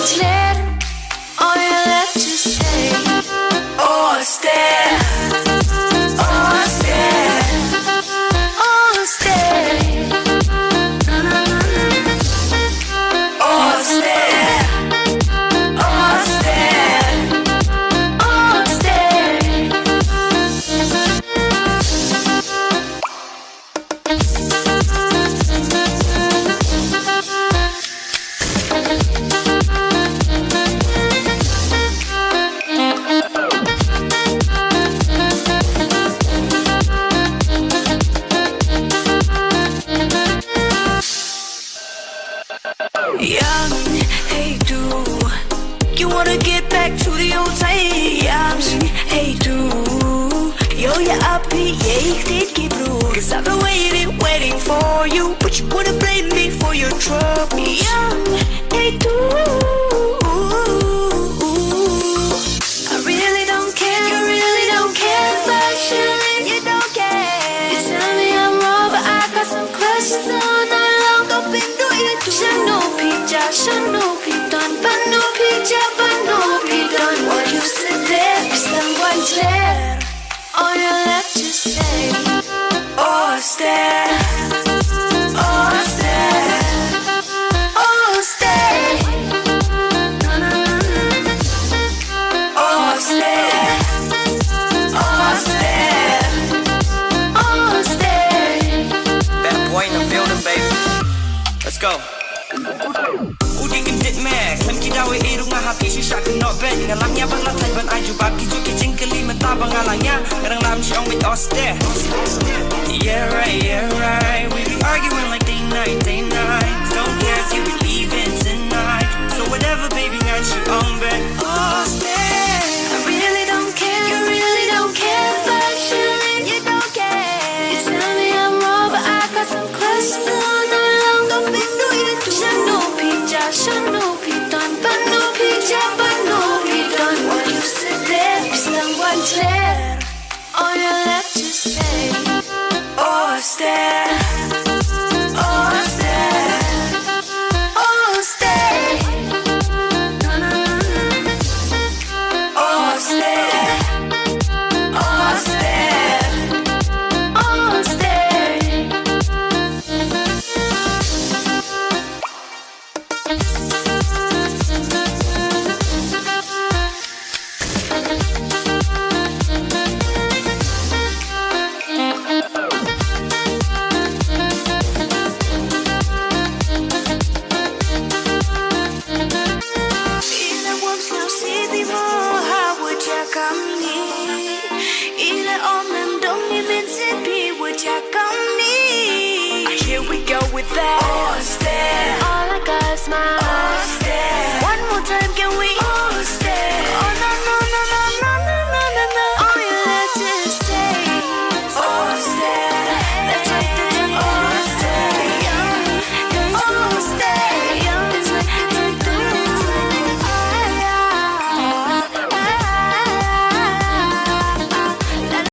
clear. All you left to say, oh, stay, oh, stay, oh, stay, oh, stay, oh, stay, young, hey do you wanna get back to the old times? Hey do yo, yeah, up here, yeah, take it through. Cause I've been waiting for you, but you wanna blame me for your troubles. Young, hey do I really don't care, you really don't care if I should leave, you don't care. You tell me I'm wrong, but I got some questions all night long. I've been doing it too. Shanopi done, Banopi done. What you said there is someone clear. All you left to say, oh, stay, oh, stay, oh, stay, oh, stay, oh, stay, oh, stay. Bad boy in the building, baby. Let's go. Dit merk, hem kidawi irung ngahati sisa kena ben ngalangnya bang latai ban aju bagi juki jingkeli mentabang ngalangnya kadang lam siong with us there. Yeah right, we be arguing like day night. Don't care if you be leaving tonight, so whatever baby ngan she on bed. Oh stay, I really don't care, you really don't care if I should leave, you don't care. You tell me I'm wrong, but I got some questions all night long. I've been doing it too. Shanopi done, Banopi done. What you said there is someone clear. All you left to say, oh, stay, oh, stay, oh, stay, oh, stay, oh, stay, oh, stay. Here we go with that. Oh, stay.